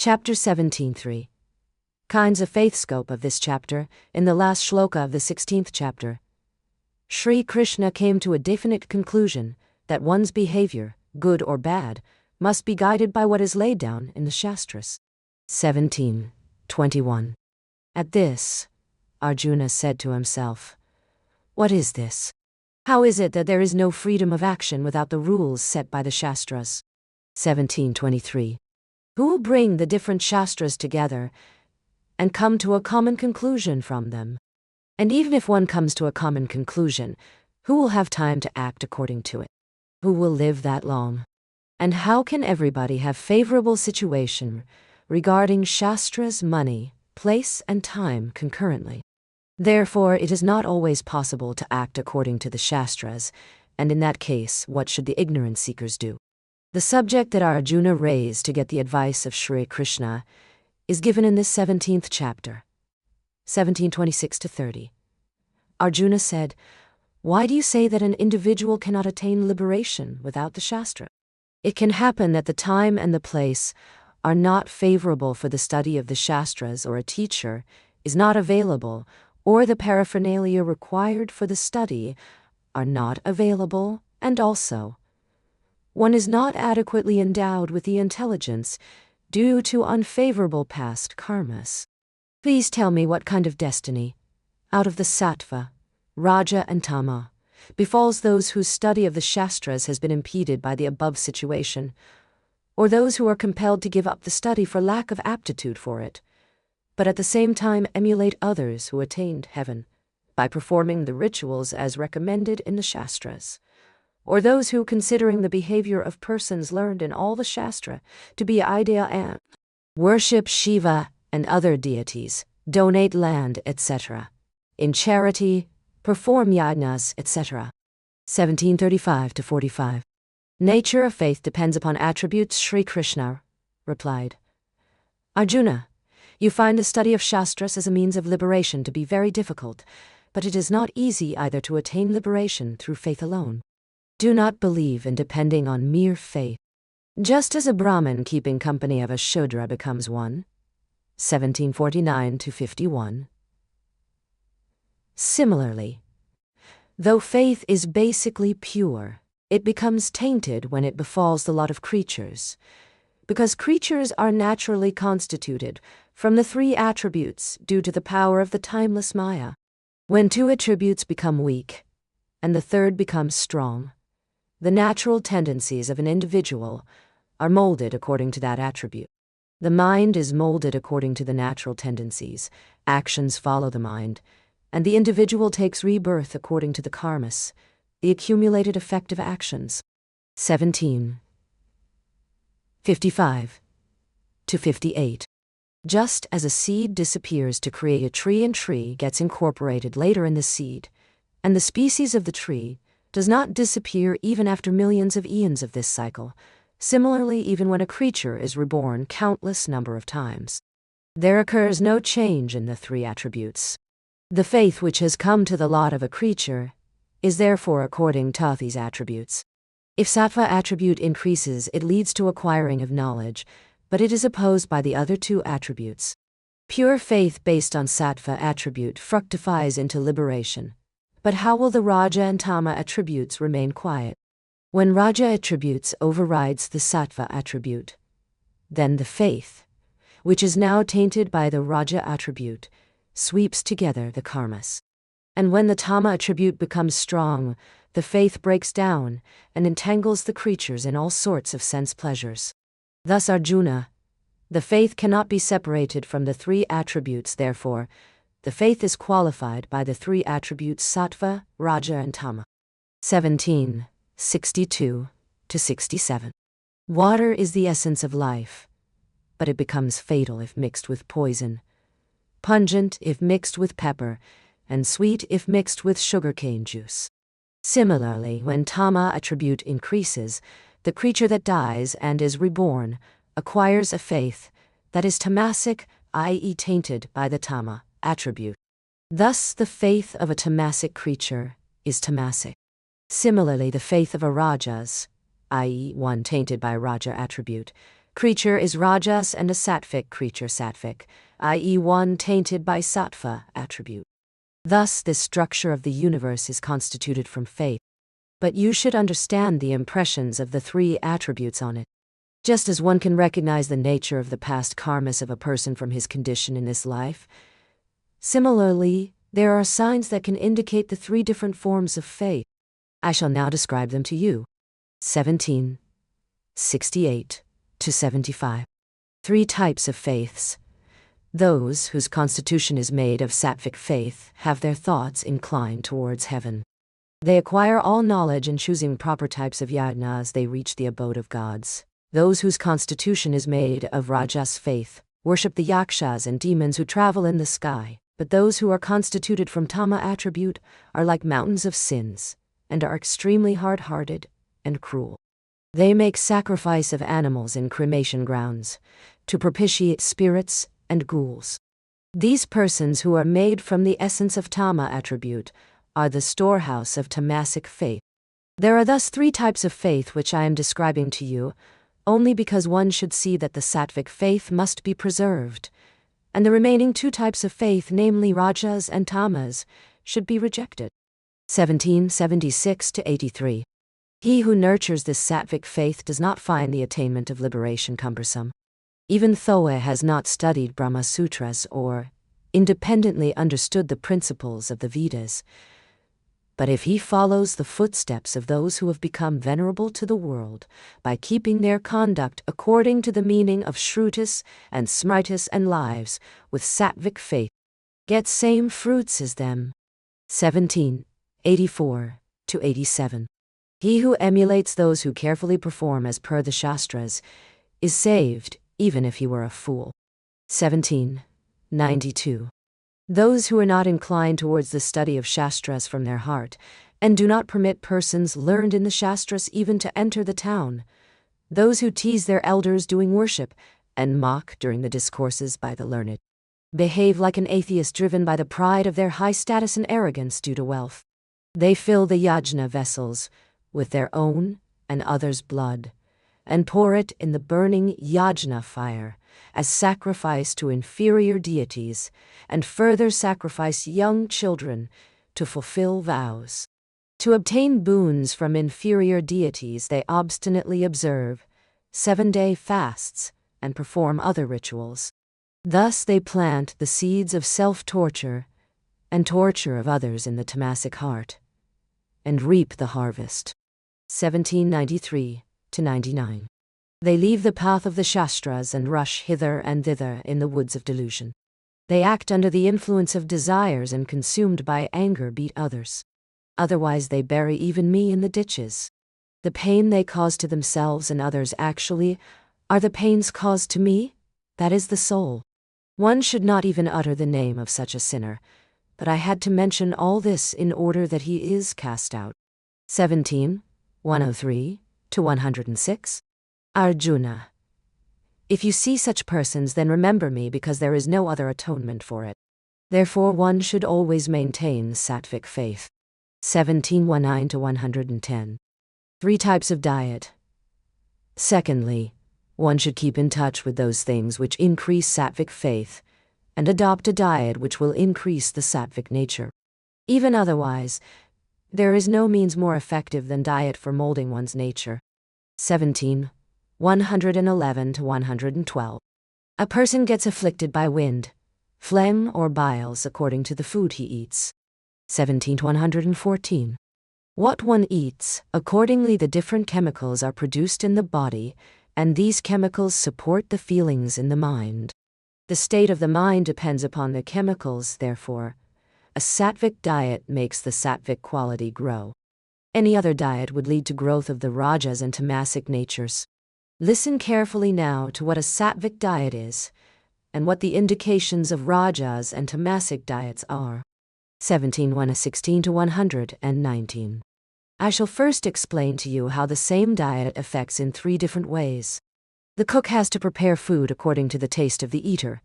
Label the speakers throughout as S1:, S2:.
S1: Chapter 17:3. Kinds of faith. Scope of this chapter. In the last shloka of the 16th chapter, Sri Krishna came to a definite conclusion that one's behavior, good or bad, must be guided by what is laid down in the Shastras. 17:21. At this, Arjuna said to himself, "What is this? How is it that there is no freedom of action without the rules set by the Shastras?" 17:23. Who will bring the different Shastras together and come to a common conclusion from them? And even if one comes to a common conclusion, who will have time to act according to it? Who will live that long? And how can everybody have favorable situation regarding Shastras, money, place, and time concurrently? Therefore, it is not always possible to act according to the Shastras, and in that case, what should the ignorant seekers do? The subject that Arjuna raised to get the advice of Sri Krishna is given in this 17th chapter, 17:26-30. Arjuna said, "Why do you say that an individual cannot attain liberation without the Shastra? It can happen that the time and the place are not favorable for the study of the Shastras, or a teacher is not available, or the paraphernalia required for the study are not available, and also one is not adequately endowed with the intelligence due to unfavorable past karmas. Please tell me what kind of destiny, out of the sattva, raja and tama, befalls those whose study of the Shastras has been impeded by the above situation, or those who are compelled to give up the study for lack of aptitude for it, but at the same time emulate others who attained heaven by performing the rituals as recommended in the Shastras, or those who, considering the behavior of persons learned in all the Shastra to be ideal and worship Shiva and other deities, donate land, etc., in charity, perform yajnas, etc." 17:35-45. Nature of faith depends upon attributes. Sri Krishna replied, "Arjuna, you find the study of Shastras as a means of liberation to be very difficult, but it is not easy either to attain liberation through faith alone. Do not believe in depending on mere faith. Just as a Brahmin keeping company of a Shudra becomes one." 17:49-51. Similarly, though faith is basically pure, it becomes tainted when it befalls the lot of creatures, because creatures are naturally constituted from the three attributes due to the power of the timeless Maya. When two attributes become weak, and the third becomes strong, the natural tendencies of an individual are molded according to that attribute. The mind is molded according to the natural tendencies, actions follow the mind, and the individual takes rebirth according to the karmas, the accumulated effect of actions. 17:55-58. Just as a seed disappears to create a tree, and tree gets incorporated later in the seed, and the species of the tree does not disappear even after millions of eons of this cycle, similarly even when a creature is reborn countless number of times, there occurs no change in the three attributes. The faith which has come to the lot of a creature is therefore according to these attributes. If sattva attribute increases, it leads to acquiring of knowledge, but it is opposed by the other two attributes. Pure faith based on sattva attribute fructifies into liberation. But how will the raja and tama attributes remain quiet? When raja attributes overrides the sattva attribute, then the faith, which is now tainted by the raja attribute, sweeps together the karmas. And when the tama attribute becomes strong, the faith breaks down and entangles the creatures in all sorts of sense pleasures. Thus, Arjuna, the faith cannot be separated from the three attributes. Therefore, the faith is qualified by the three attributes sattva, raja, and tama. 17:62-67. Water is the essence of life, but it becomes fatal if mixed with poison, pungent if mixed with pepper, and sweet if mixed with sugarcane juice. Similarly, when tama attribute increases, the creature that dies and is reborn acquires a faith that is tamasic, i.e. tainted by the tama attribute. Thus, the faith of a tamasic creature is tamasic. Similarly, the faith of a rajas, i.e. one tainted by raja attribute, creature is rajas and a sattvic creature sattvic, i.e. one tainted by sattva attribute. Thus this structure of the universe is constituted from faith. But you should understand the impressions of the three attributes on it. Just as one can recognize the nature of the past karmas of a person from his condition in this life, similarly, there are signs that can indicate the three different forms of faith. I shall now describe them to you. 17, 68 to 75. Three types of faiths. Those whose constitution is made of sattvic faith have their thoughts inclined towards heaven. They acquire all knowledge in choosing proper types of yajna as they reach the abode of gods. Those whose constitution is made of rajas faith worship the yakshas and demons who travel in the sky, but those who are constituted from tama attribute are like mountains of sins, and are extremely hard-hearted and cruel. They make sacrifice of animals in cremation grounds, to propitiate spirits and ghouls. These persons who are made from the essence of tama attribute are the storehouse of tamasic faith. There are thus three types of faith which I am describing to you, only because one should see that the sattvic faith must be preserved, and the remaining two types of faith, namely rajas and tamas, should be rejected. 1776 to 83. He who nurtures this sattvic faith does not find the attainment of liberation cumbersome. Even though he has not studied Brahma Sutras or independently understood the principles of the Vedas, but if he follows the footsteps of those who have become venerable to the world by keeping their conduct according to the meaning of Shrutis and Smritis and lives with sattvic faith, gets same fruits as them. 17, 84 to 87. He who emulates those who carefully perform as per the Shastras is saved, even if he were a fool. 17, 92. Those who are not inclined towards the study of Shastras from their heart, and do not permit persons learned in the Shastras even to enter the town, those who tease their elders doing worship, and mock during the discourses by the learned, behave like an atheist driven by the pride of their high status and arrogance due to wealth. They fill the yajna vessels with their own and others' blood, and pour it in the burning yajna fire as sacrifice to inferior deities, and further sacrifice young children to fulfill vows. To obtain boons from inferior deities, they obstinately observe 7-day fasts and perform other rituals. Thus they plant the seeds of self-torture and torture of others in the tamasic heart, and reap the harvest. 1793 to 99. They leave the path of the Shastras and rush hither and thither in the woods of delusion. They act under the influence of desires and consumed by anger beat others. Otherwise they bury even me in the ditches. The pain they cause to themselves and others actually are the pains caused to me, that is the soul. One should not even utter the name of such a sinner, but I had to mention all this in order that he is cast out. 17, 103 to 106. Arjuna. If you see such persons, then remember me, because there is no other atonement for it. Therefore one should always maintain sattvic faith. 1719 to 110. Three types of diet. Secondly, one should keep in touch with those things which increase sattvic faith, and adopt a diet which will increase the sattvic nature. Even otherwise, there is no means more effective than diet for molding one's nature. 17, 111 to 112. A person gets afflicted by wind, phlegm or biles according to the food he eats. 17 to 114. What one eats, accordingly the different chemicals are produced in the body, and these chemicals support the feelings in the mind. The state of the mind depends upon the chemicals, therefore, a sattvic diet makes the sattvic quality grow. Any other diet would lead to growth of the rajas and tamasic natures. Listen carefully now to what a sattvic diet is, and what the indications of rajas and tamasic diets are. 17 116 to 119. I shall first explain to you how the same diet affects in three different ways. The cook has to prepare food according to the taste of the eater,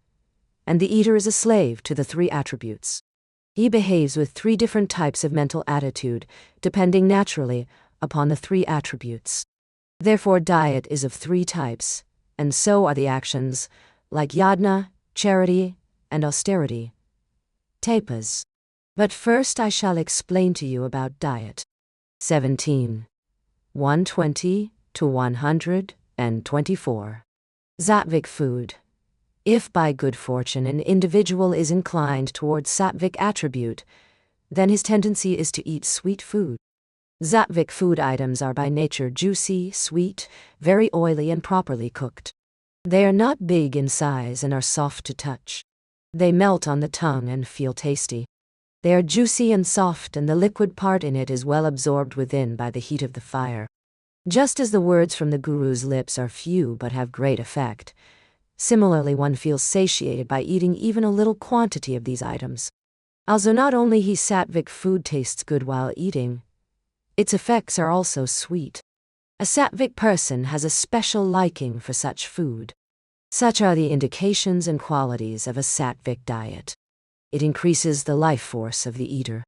S1: and the eater is a slave to the three attributes. He behaves with three different types of mental attitude, depending naturally upon the three attributes. Therefore diet is of three types, and so are the actions, like yajna, charity, and austerity, tapas. But first I shall explain to you about diet. 17. 120 to 124. Sattvic food. If by good fortune an individual is inclined towards sattvic attribute, then his tendency is to eat sweet food. Sattvic food items are by nature juicy, sweet, very oily, and properly cooked. They are not big in size and are soft to touch. They melt on the tongue and feel tasty. They are juicy and soft, and the liquid part in it is well absorbed within by the heat of the fire. Just as the words from the Guru's lips are few but have great effect, similarly one feels satiated by eating even a little quantity of these items. Also, not only he sattvic food tastes good while eating, its effects are also sweet. A sattvic person has a special liking for such food. Such are the indications and qualities of a sattvic diet. It increases the life force of the eater.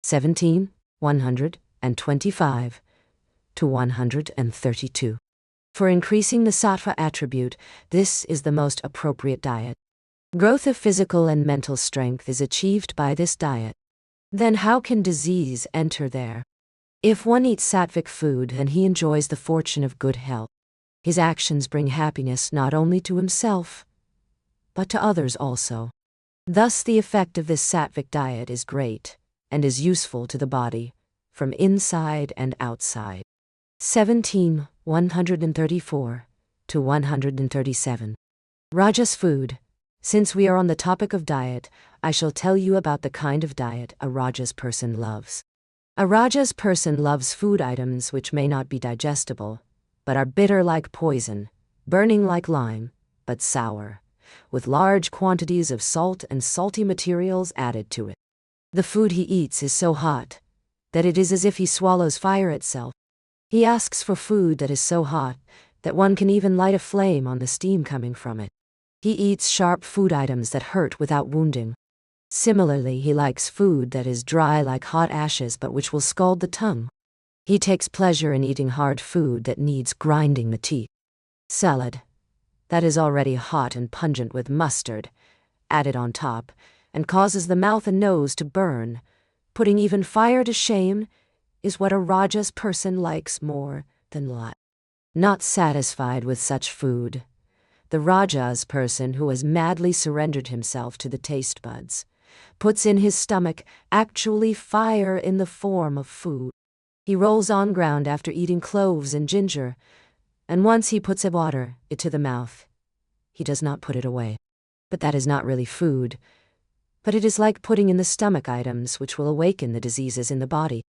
S1: 17, 125 to 132. For increasing the sattva attribute, this is the most appropriate diet. Growth of physical and mental strength is achieved by this diet. Then how can disease enter there? If one eats sattvic food, then he enjoys the fortune of good health. His actions bring happiness not only to himself, but to others also. Thus the effect of this sattvic diet is great, and is useful to the body, from inside and outside. 17, 134 to 137. Rajas food. Since we are on the topic of diet, I shall tell you about the kind of diet a Rajas person loves. A Rajas person loves food items which may not be digestible, but are bitter like poison, burning like lime, but sour, with large quantities of salt and salty materials added to it. The food he eats is so hot that it is as if he swallows fire itself. He asks for food that is so hot that one can even light a flame on the steam coming from it. He eats sharp food items that hurt without wounding. Similarly, he likes food that is dry like hot ashes but which will scald the tongue. He takes pleasure in eating hard food that needs grinding the teeth. Salad. That is already hot and pungent with mustard, added on top, and causes the mouth and nose to burn, putting even fire to shame, is what a Rajas person likes more than lot. Not satisfied with such food, the Rajas person who has madly surrendered himself to the taste buds, puts in his stomach actually fire in the form of food. He rolls on ground after eating cloves and ginger, and once he puts water into the mouth, he does not put it away. But that is not really food, but it is like putting in the stomach items which will awaken the diseases in the body.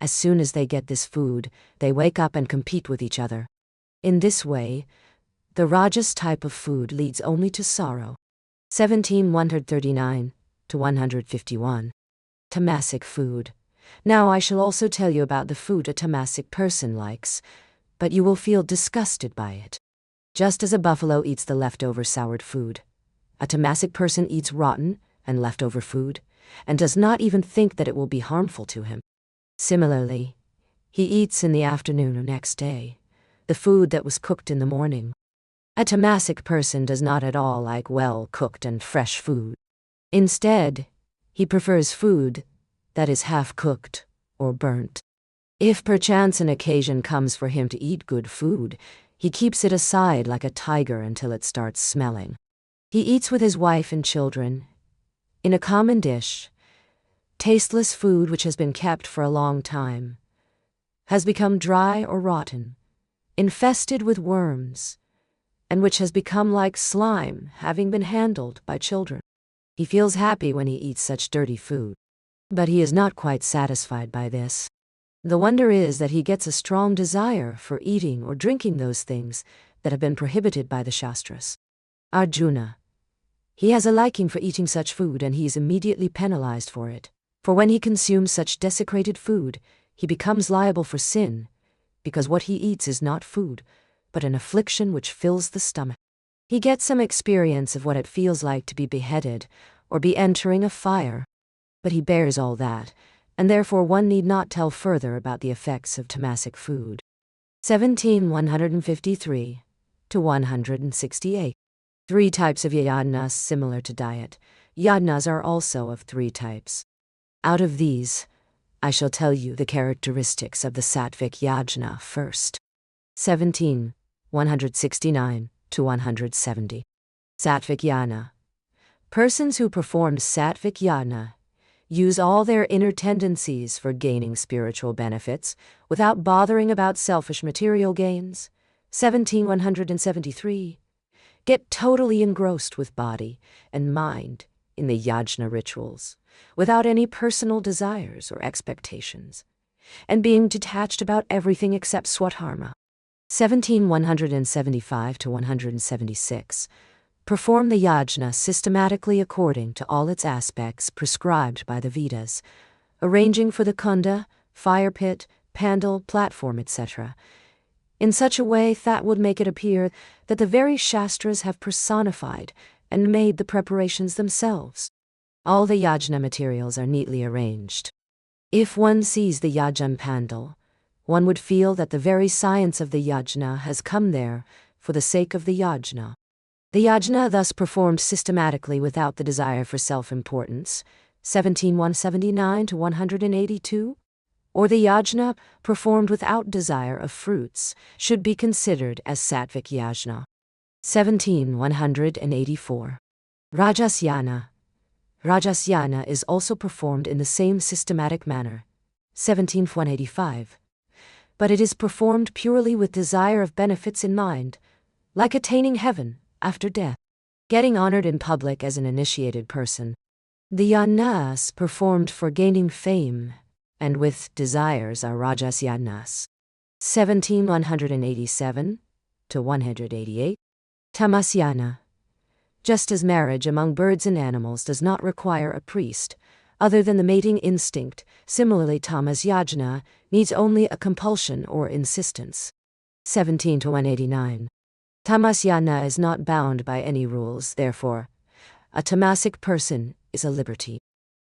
S1: As soon as they get this food, they wake up and compete with each other. In this way, the Rajas type of food leads only to sorrow. 17, 139 to 151. Tamasic food. Now I shall also tell you about the food a tamasic person likes, but you will feel disgusted by it. Just as a buffalo eats the leftover soured food, a tamasic person eats rotten and leftover food, and does not even think that it will be harmful to him. Similarly, he eats in the afternoon or next day the food that was cooked in the morning. A tamasic person does not at all like well-cooked and fresh food. Instead, he prefers food that is half-cooked or burnt. If perchance an occasion comes for him to eat good food, he keeps it aside like a tiger until it starts smelling. He eats with his wife and children, in a common dish, tasteless food which has been kept for a long time, has become dry or rotten, infested with worms, and which has become like slime having been handled by children. He feels happy when he eats such dirty food. But he is not quite satisfied by this. The wonder is that he gets a strong desire for eating or drinking those things that have been prohibited by the Shastras. Arjuna. He has a liking for eating such food, and he is immediately penalized for it. For when he consumes such desecrated food, he becomes liable for sin, because what he eats is not food, but an affliction which fills the stomach. He gets some experience of what it feels like to be beheaded or be entering a fire. But he bears all that, and therefore one need not tell further about the effects of tamasic food. 17, 153 to 168. 3 types of yajnas similar to diet. Yajnas are also of 3 types. Out of these, I shall tell you the characteristics of the sattvic yajna first. 17, 169 to 170. Sattvic yajna. Persons who perform sattvic yajna use all their inner tendencies for gaining spiritual benefits without bothering about selfish material gains. 17, 173. Get totally engrossed with body and mind in the yajna rituals, without any personal desires or expectations, and being detached about everything except swadharma. 17, 175 to 176. Perform the yajna systematically according to all its aspects prescribed by the Vedas, arranging for the kunda, fire pit, pandal, platform, etc., in such a way that would make it appear that the very Shastras have personified and made the preparations themselves. All the yajna materials are neatly arranged. If one sees the yajna pandal, one would feel that the very science of the yajna has come there for the sake of the yajna. The yajna thus performed systematically without the desire for self-importance, 17, 179 to 182, or the yajna performed without desire of fruits, should be considered as sattvic yajna. 17, 184. Rajasyana. Rajasyana is also performed in the same systematic manner, 17, 185. But it is performed purely with desire of benefits in mind, like attaining heaven after death, getting honored in public as an initiated person. The yajnas performed for gaining fame and with desires are rajasyanas. 17, 187 to 188. Tamasyana. Just as marriage among birds and animals does not require a priest, other than the mating instinct, similarly tamas yajna needs only a compulsion or insistence. 17 to 189. Tamasyana is not bound by any rules, therefore, a tamasic person is a liberty.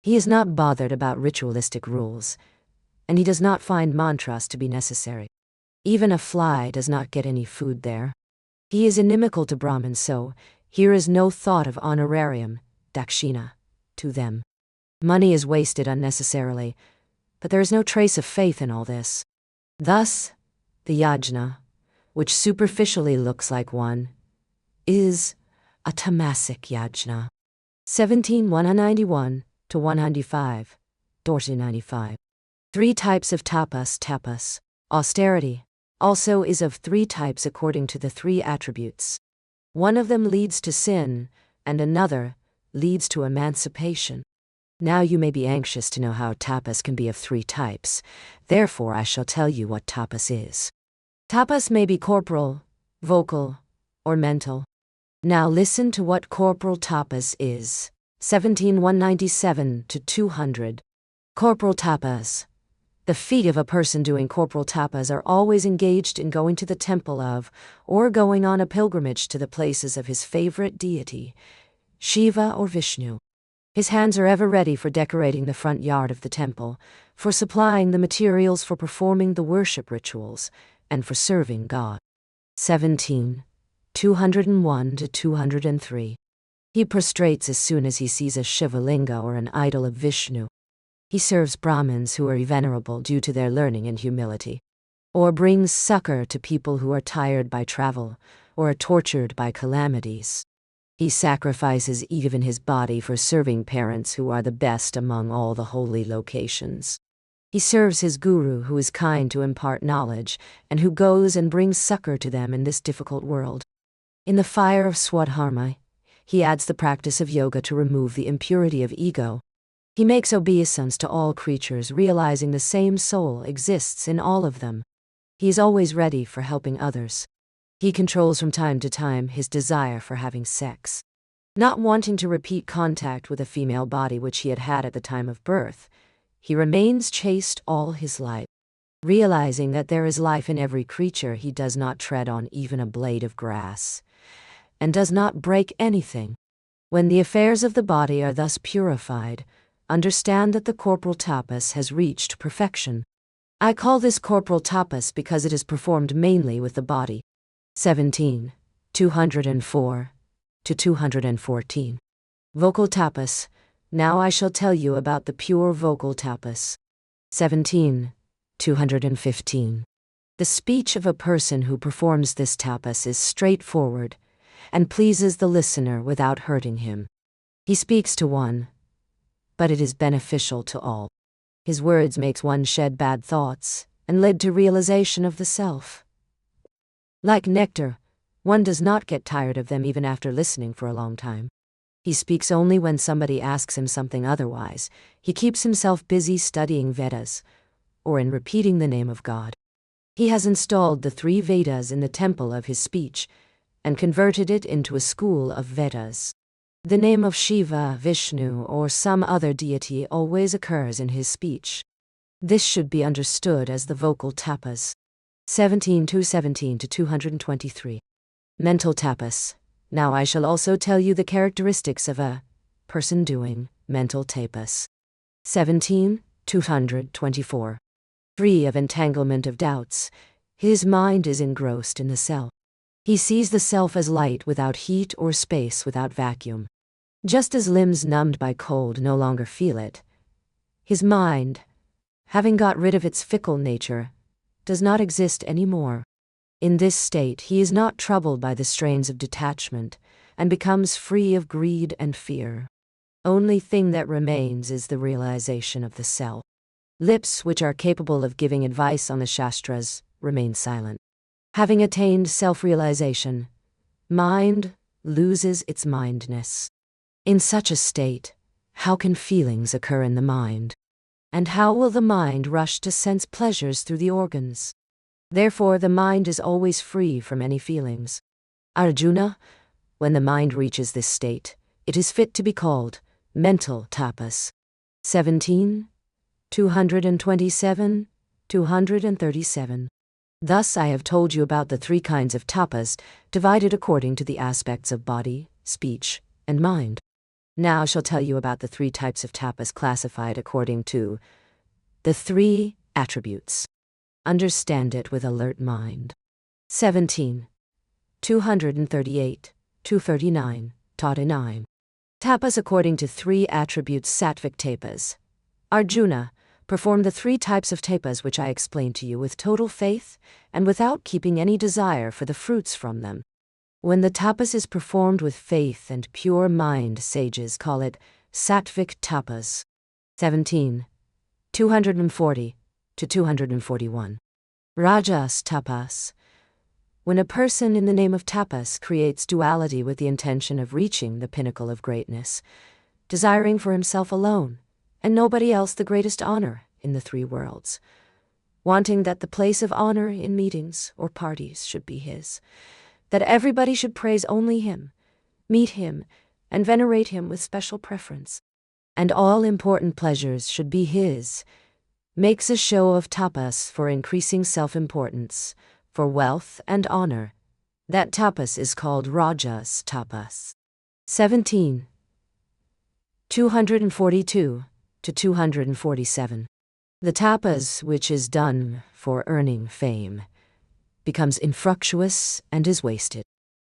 S1: He is not bothered about ritualistic rules, and he does not find mantras to be necessary. Even a fly does not get any food there. He is inimical to Brahmins, so here is no thought of honorarium, dakshina, to them. Money is wasted unnecessarily, but there is no trace of faith in all this. Thus, the yajna, which superficially looks like one, is a tamasic yajna. 17, 191 to 195, 95. 3 types of tapas, austerity, also is of 3 types according to the 3 attributes. One of them leads to sin, and another leads to emancipation. Now you may be anxious to know how tapas can be of 3 types, therefore I shall tell you what tapas is. Tapas may be corporal, vocal, or mental. Now listen to what corporal tapas is. 17, 197 to 200. Corporal tapas. The feet of a person doing corporal tapas are always engaged in going to the temple of, or going on a pilgrimage to the places of his favorite deity, Shiva or Vishnu. His hands are ever ready for decorating the front yard of the temple, for supplying the materials for performing the worship rituals, and for serving God. 17, 201 to 203. He prostrates as soon as he sees a Shivalinga or an idol of Vishnu. He serves Brahmins who are venerable due to their learning and humility, or brings succor to people who are tired by travel or are tortured by calamities. He sacrifices even his body for serving parents who are the best among all the holy locations. He serves his guru who is kind to impart knowledge and who goes and brings succor to them in this difficult world. In the fire of swadharma, he adds the practice of yoga to remove the impurity of ego. He makes obeisance to all creatures, realizing the same soul exists in all of them. He is always ready for helping others. He controls from time to time his desire for having sex. Not wanting to repeat contact with a female body which he had had at the time of birth, he remains chaste all his life. Realizing that there is life in every creature, he does not tread on even a blade of grass, and does not break anything. When the affairs of the body are thus purified, understand that the corporal tapas has reached perfection. I call this corporal tapas because it is performed mainly with the body. 17, 204 to 214. Vocal tapas. Now I shall tell you about the pure vocal tapas. 17. 215. The speech of a person who performs this tapas is straightforward and pleases the listener without hurting him. He speaks to one, but it is beneficial to all. His words makes one shed bad thoughts and lead to realization of the self. Like nectar, one does not get tired of them even after listening for a long time. He speaks only when somebody asks him something otherwise. He keeps himself busy studying Vedas, or in repeating the name of God. He has installed the 3 Vedas in the temple of his speech, and converted it into a school of Vedas. The name of Shiva, Vishnu, or some other deity always occurs in his speech. This should be understood as the vocal tapas. 17 to 223. Mental tapas. Now I shall also tell you the characteristics of a person doing mental tapas. 17, 224. Free of entanglement of doubts, his mind is engrossed in the self. He sees the self as light without heat or space without vacuum. Just as limbs numbed by cold no longer feel it, his mind, having got rid of its fickle nature, does not exist anymore. In this state, he is not troubled by the strains of detachment and becomes free of greed and fear. Only thing that remains is the realization of the self. Lips which are capable of giving advice on the Shastras remain silent. Having attained self-realization, mind loses its mindness. In such a state, how can feelings occur in the mind? And how will the mind rush to sense pleasures through the organs? Therefore, the mind is always free from any feelings. Arjuna, when the mind reaches this state, it is fit to be called mental tapas. 17, 227, 237. Thus I have told you about the 3 kinds of tapas, divided according to the aspects of body, speech, and mind. Now I shall tell you about the 3 types of tapas classified according to the 3 attributes. Understand it with alert mind. 17, 238, 239, 29. Tapas according to 3 attributes. Sattvic tapas. Arjuna, perform the 3 types of tapas which I explained to you with total faith and without keeping any desire for the fruits from them. When the tapas is performed with faith and pure mind, sages call it sattvic tapas. 17, 240 to 241. Rajas tapas. When a person in the name of tapas creates duality with the intention of reaching the pinnacle of greatness, desiring for himself alone, and nobody else the greatest honor in the 3 worlds, wanting that the place of honor in meetings or parties should be his, that everybody should praise only him, meet him, and venerate him with special preference, and all important pleasures should be his, makes a show of tapas for increasing self-importance, for wealth and honor. That tapas is called Rajas tapas. 17, 242 to 247. The tapas which is done for earning fame becomes infructuous and is wasted.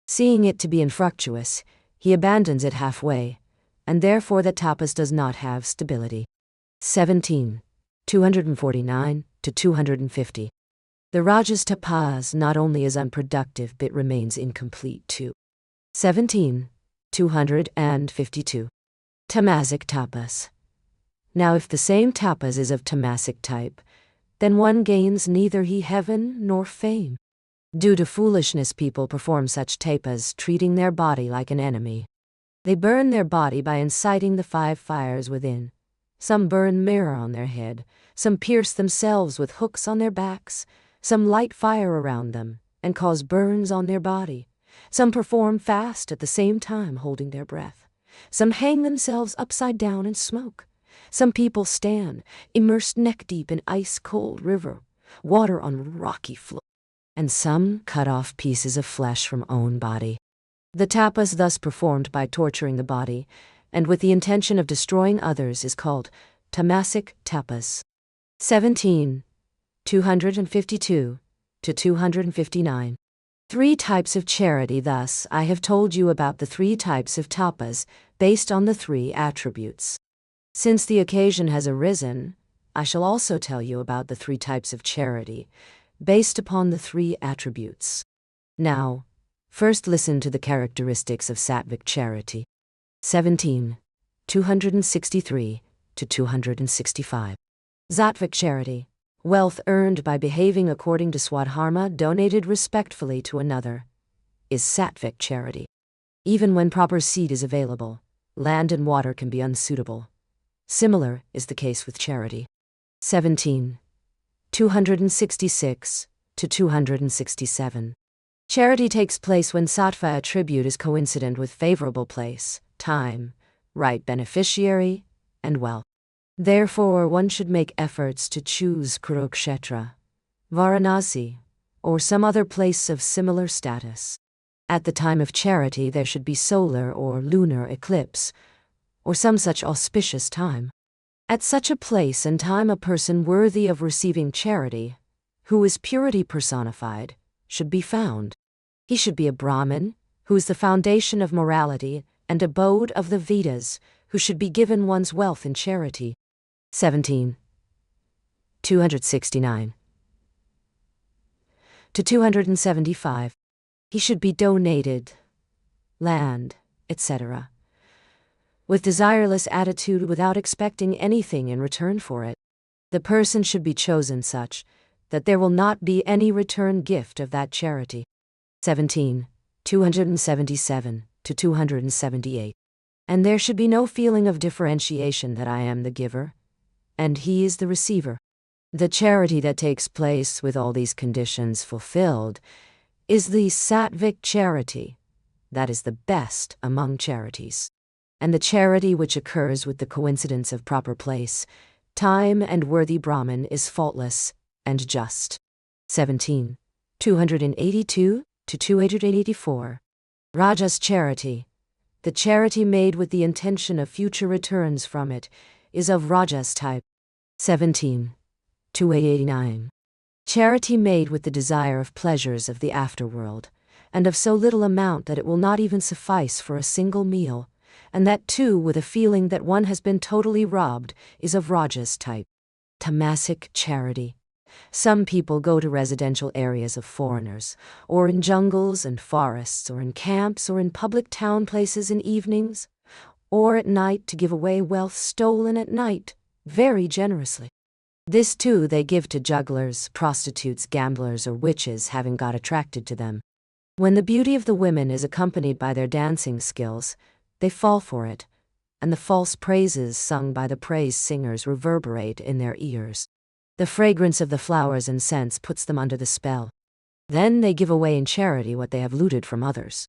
S1: Seeing it to be infructuous, he abandons it halfway, and therefore the tapas does not have stability. 17, 249 to 250. The Rajas tapas not only is unproductive but remains incomplete too. 17, 252. Tamasic tapas. Now if the same tapas is of tamasic type, then one gains neither heaven nor fame. Due to foolishness, people perform such tapas, treating their body like an enemy. They burn their body by inciting the 5 fires within. Some burn mirror on their head, some pierce themselves with hooks on their backs, some light fire around them and cause burns on their body. Some perform fast at the same time holding their breath. Some hang themselves upside down and smoke. Some people stand, immersed neck-deep in ice-cold river, water on rocky floor. And some cut off pieces of flesh from own body. The tapas thus performed by torturing the body, and with the intention of destroying others, is called tamasic tapas. 17, 252 to 259. 3 types of charity. Thus, I have told you about the 3 types of tapas, based on the 3 attributes. Since the occasion has arisen, I shall also tell you about the 3 types of charity, based upon the 3 attributes. Now, first listen to the characteristics of sattvic charity. 17. 263 to 265. Sattvic charity. Wealth earned by behaving according to swadharma, donated respectfully to another, is sattvic charity. Even when proper seed is available, land and water can be unsuitable. Similar is the case with charity. 17. 266 to 267. Charity takes place when sattva attribute is coincident with favorable place, time, right beneficiary, and wealth. Therefore, one should make efforts to choose Kurukshetra, Varanasi, or some other place of similar status. At the time of charity, there should be solar or lunar eclipse, or some such auspicious time. At such a place and time, a person worthy of receiving charity, who is purity personified, should be found. He should be a Brahmin, who is the foundation of morality and abode of the Vedas, who should be given one's wealth in charity. 17. 269 to 275. He should be donated land, etc., with desireless attitude without expecting anything in return for it. The person should be chosen such that there will not be any return gift of that charity. 17. 277 to 278. And there should be no feeling of differentiation that I am the giver, and he is the receiver. The charity that takes place with all these conditions fulfilled is the sattvic charity, that is the best among charities. And the charity which occurs with the coincidence of proper place, time, and worthy Brahmin is faultless and just. 17. 282 to 284. Rajas charity. The charity made with the intention of future returns from it is of Rajas type. 17. 289. Charity made with the desire of pleasures of the afterworld, and of so little amount that it will not even suffice for a single meal, and that too with a feeling that one has been totally robbed, is of Rajas type. Tamasic charity. Some people go to residential areas of foreigners, or in jungles and forests, or in camps, or in public town places in evenings, or at night to give away wealth stolen at night, very generously. This too they give to jugglers, prostitutes, gamblers, or witches having got attracted to them. When the beauty of the women is accompanied by their dancing skills, they fall for it, and the false praises sung by the praise singers reverberate in their ears. The fragrance of the flowers and scents puts them under the spell. Then they give away in charity what they have looted from others.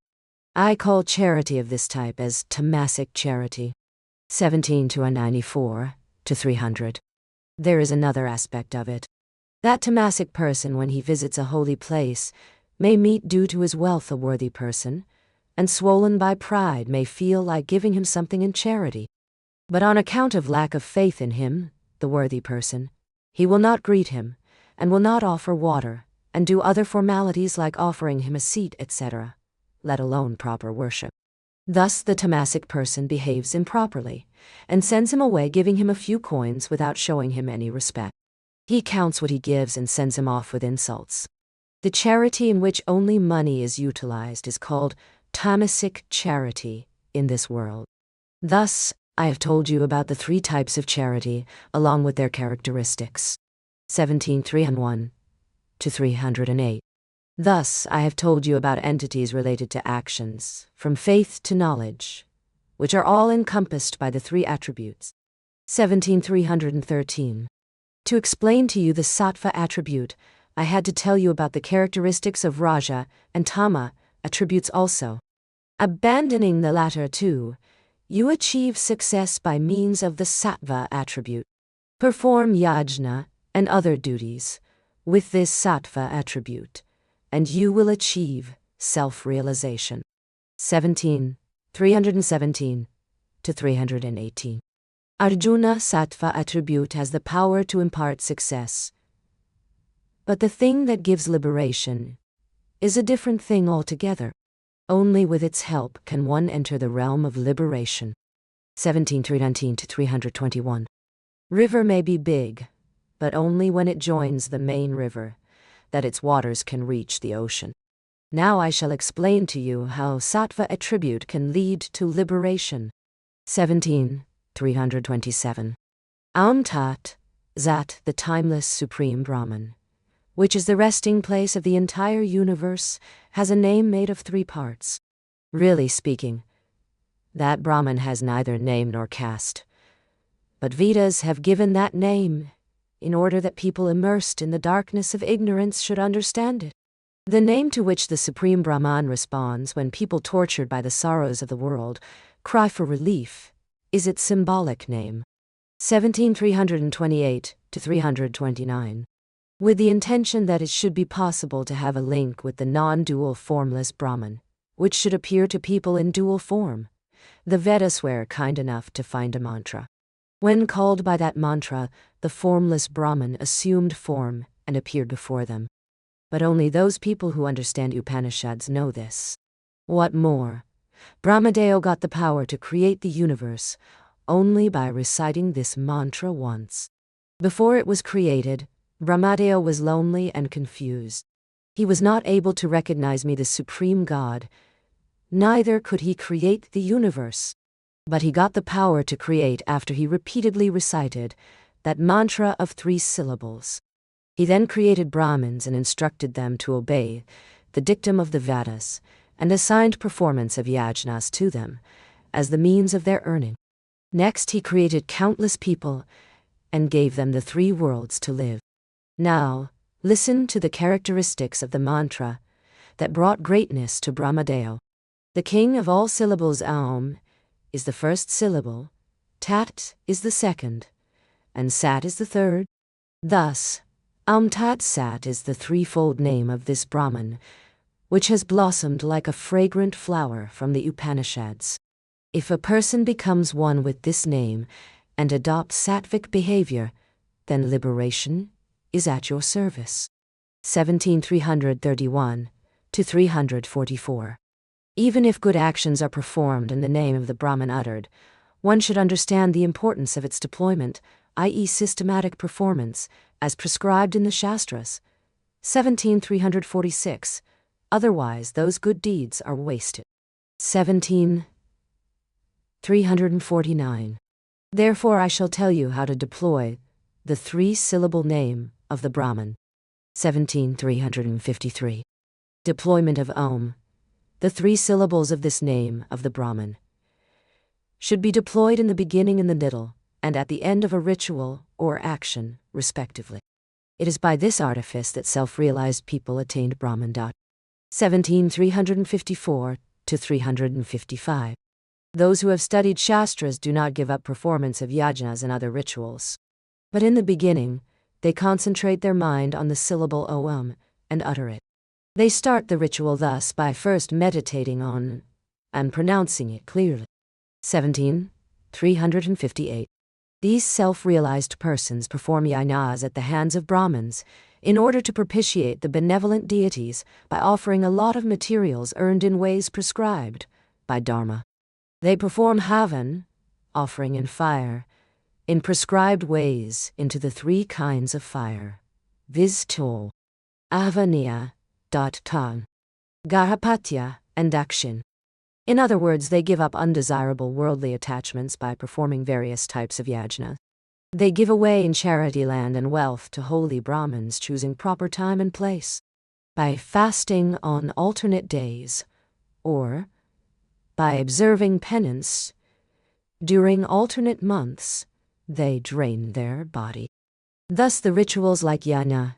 S1: I call charity of this type as tamasic charity. 17 to 94 to 300. There is another aspect of it. That tamasic person, when he visits a holy place, may meet due to his wealth a worthy person, and swollen by pride may feel like giving him something in charity. But on account of lack of faith in him, the worthy person, he will not greet him, and will not offer water, and do other formalities like offering him a seat, etc., let alone proper worship. Thus the tamasic person behaves improperly, and sends him away, giving him a few coins without showing him any respect. He counts what he gives and sends him off with insults. The charity in which only money is utilized is called tamasic charity in this world. Thus, I have told you about the 3 types of charity, along with their characteristics. 17 301 to 308. Thus, I have told you about entities related to actions, from faith to knowledge, which are all encompassed by the 3 attributes. 17 313. To explain to you the sattva attribute, I had to tell you about the characteristics of Raja and Tama attributes also. Abandoning the latter two, you achieve success by means of the sattva attribute. Perform yajna and other duties with this sattva attribute, and you will achieve self-realization. 17, 317 to 318. Arjuna, sattva attribute has the power to impart success. But the thing that gives liberation is a different thing altogether. Only with its help can one enter the realm of liberation. 17:319-321. River may be big, but only when it joins the main river, that its waters can reach the ocean. Now I shall explain to you how sattva attribute can lead to liberation. 17:327. Aum Tat, Zat, the timeless supreme Brahman, which is the resting place of the entire universe, has a name made of 3 parts. Really speaking, that Brahman has neither name nor caste. But Vedas have given that name in order that people immersed in the darkness of ignorance should understand it. The name to which the Supreme Brahman responds when people tortured by the sorrows of the world cry for relief is its symbolic name. 17:328-329. With the intention that it should be possible to have a link with the non-dual formless Brahman, which should appear to people in dual form, the Vedas were kind enough to find a mantra. When called by that mantra, the formless Brahman assumed form and appeared before them. But only those people who understand Upanishads know this. What more, Brahmadeo got the power to create the universe only by reciting this mantra once. Before it was created, Brahmadeo was lonely and confused. He was not able to recognize me, the supreme God. Neither could he create the universe. But he got the power to create after he repeatedly recited that mantra of 3 syllables. He then created Brahmins and instructed them to obey the dictum of the Vedas and assigned performance of yajnas to them as the means of their earning. Next he created countless people and gave them the 3 worlds to live. Now, listen to the characteristics of the mantra that brought greatness to Brahmadeo. The king of all syllables, Aum, is the first syllable, Tat is the second, and Sat is the third. Thus, Aum Tat Sat is the threefold name of this Brahman, which has blossomed like a fragrant flower from the Upanishads. If a person becomes one with this name and adopts sattvic behavior, then liberation is at your service. 17:331-344. Even if good actions are performed in the name of the Brahman uttered, one should understand the importance of its deployment, i.e. systematic performance, as prescribed in the Shastras. 17:346. Otherwise those good deeds are wasted. 17:349. Therefore I shall tell you how to deploy the 3-syllable name of the Brahman. 17:353. Deployment of Om. The 3 syllables of this name of the Brahman should be deployed in the beginning, in the middle, and at the end of a ritual or action, respectively. It is by this artifice that self-realized people attained Brahman. 17:354-355. Those who have studied Shastras do not give up performance of yajnas and other rituals. But in the beginning, they concentrate their mind on the syllable Om and utter it. They start the ritual thus by first meditating on and pronouncing it clearly. 17:358. These self-realized persons perform yajnas at the hands of Brahmins in order to propitiate the benevolent deities by offering a lot of materials earned in ways prescribed by Dharma. They perform havan, offering in fire, in prescribed ways into the 3 kinds of fire, viz. Tol, Avaniya, Tan, Garhapatya, and Dakshin. In other words, they give up undesirable worldly attachments by performing various types of yajna. They give away in charity land and wealth to holy Brahmins, choosing proper time and place. By fasting on alternate days, or by observing penance during alternate months, they drain their body. Thus the rituals like yajna,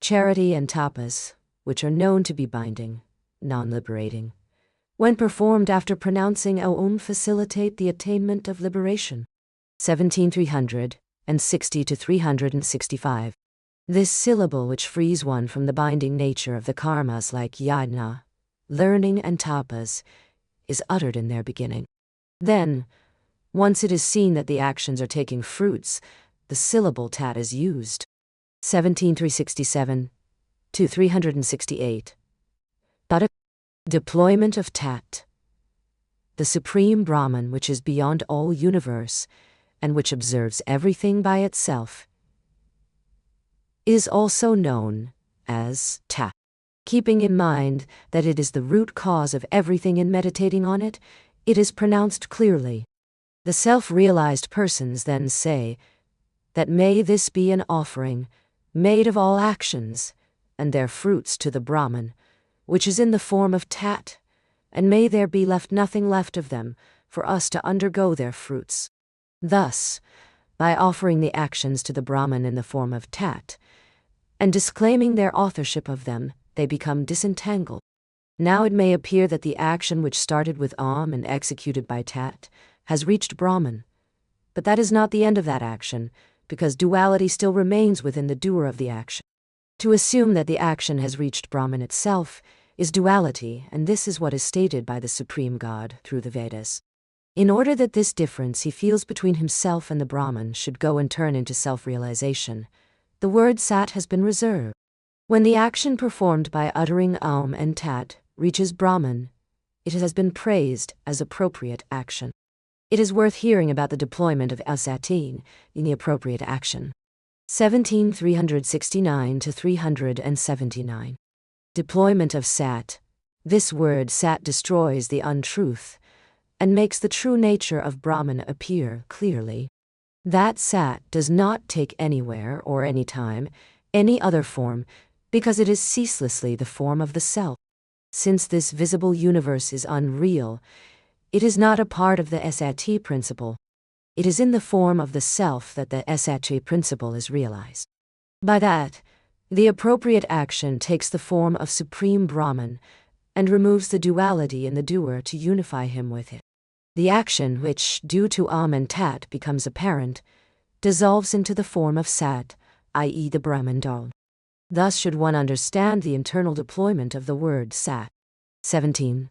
S1: charity, and tapas, which are known to be binding, non-liberating, when performed after pronouncing Om, facilitate the attainment of liberation. 17:360-365. This syllable, which frees one from the binding nature of the karmas like yajna, learning, and tapas, is uttered in their beginning. Then, once it is seen that the actions are taking fruits, the syllable tat is used. 17:367-368. Deployment of Tat. The Supreme Brahman, which is beyond all universe, and which observes everything by itself, is also known as Tat. Keeping in mind that it is the root cause of everything in meditating on it, it is pronounced clearly. The self-realized persons then say that may this be an offering made of all actions and their fruits to the Brahman, which is in the form of Tat, and may there be left nothing left of them for us to undergo their fruits. Thus, by offering the actions to the Brahman in the form of Tat, and disclaiming their authorship of them, they become disentangled. Now it may appear that the action which started with and executed by Tat has reached Brahman, but that is not the end of that action, because duality still remains within the doer of the action. To assume that the action has reached Brahman itself is duality, and this is what is stated by the Supreme God through the Vedas. In order that this difference he feels between himself and the Brahman should go and turn into self-realization, the word Sat has been reserved. When the action performed by uttering and Tat reaches Brahman, it has been praised as appropriate action. It is worth hearing about the deployment of Satin in the appropriate action. 17,369 to 379. Deployment of Sat. This word Sat destroys the untruth and makes the true nature of Brahman appear clearly. That Sat does not take anywhere or any time any other form, because it is ceaselessly the form of the self. Since this visible universe is unreal, it is not a part of the Sat principle. It is in the form of the self that the Sat principle is realized. By that, the appropriate action takes the form of Supreme Brahman and removes the duality in the doer to unify him with it. The action which, due to and Tat, becomes apparent, dissolves into the form of Sat, i.e. the Brahman Dal. Thus should one understand the internal deployment of the word Sat. 17.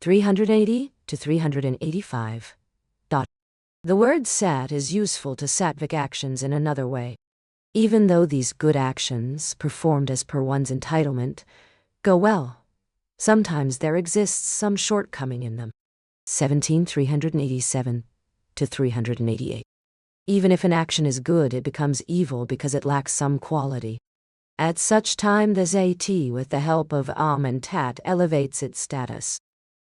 S1: 380 to 385. The word Sat is useful to sattvic actions in another way. Even though these good actions, performed as per one's entitlement, go well, sometimes there exists some shortcoming in them. 17,387 to 388. Even if an action is good, it becomes evil because it lacks some quality. At such time the Zati, with the help of and Tat, elevates its status.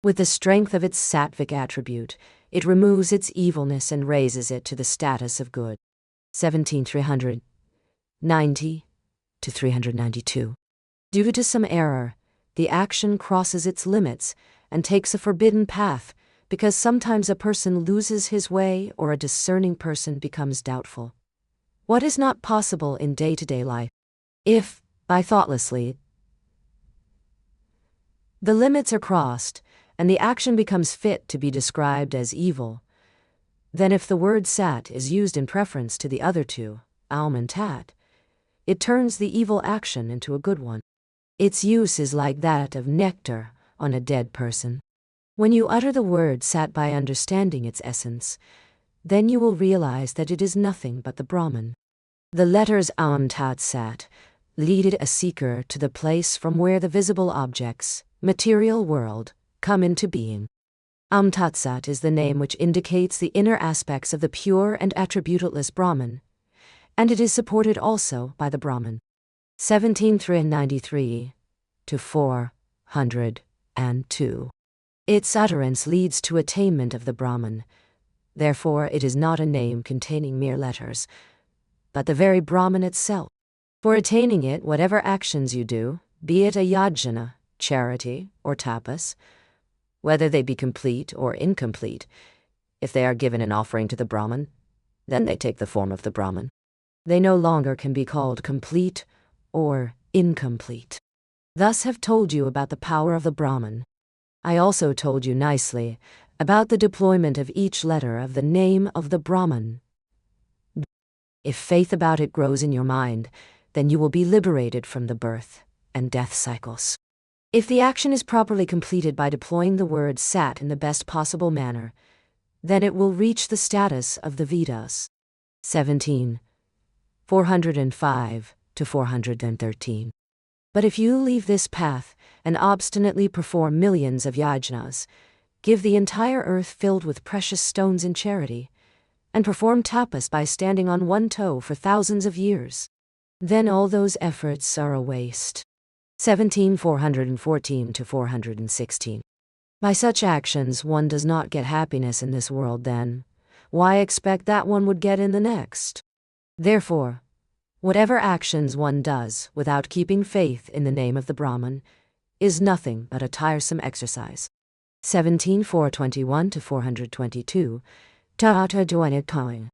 S1: With the strength of its sattvic attribute, it removes its evilness and raises it to the status of good. 17,390 to 392. Due to some error, the action crosses its limits and takes a forbidden path, because sometimes a person loses his way or a discerning person becomes doubtful. What is not possible in day-to-day life? If, by thoughtlessly, the limits are crossed and the action becomes fit to be described as evil, then if the word Sat is used in preference to the other two, and Tat, it turns the evil action into a good one. Its use is like that of nectar on a dead person. When you utter the word Sat by understanding its essence, then you will realize that it is nothing but the Brahman. The letters Tat Sat lead a seeker to the place from where the visible objects, material world, come into being. Tat Sat is the name which indicates the inner aspects of the pure and attributeless Brahman, and it is supported also by the Brahman. 17,393 to 402. Its utterance leads to attainment of the Brahman. Therefore it is not a name containing mere letters, but the very Brahman itself. For attaining it, whatever actions you do, be it a yajna, charity, or tapas, whether they be complete or incomplete, if they are given an offering to the Brahman, then they take the form of the Brahman. They no longer can be called complete or incomplete. Thus have told you about the power of the Brahman. I also told you nicely about the deployment of each letter of the name of the Brahman. If faith about it grows in your mind, then you will be liberated from the birth and death cycles. If the action is properly completed by deploying the word Sat in the best possible manner, then it will reach the status of the Vedas. 17. 405 to 413. But if you leave this path and obstinately perform millions of yajnas, give the entire earth filled with precious stones in charity, and perform tapas by standing on one toe for thousands of years, then all those efforts are a waste. 17,414-416. By such actions one does not get happiness in this world, then why expect that one would get in the next? Therefore, whatever actions one does without keeping faith in the name of the Brahman is nothing but a tiresome exercise. 17,421-422. Dnyaneshwari.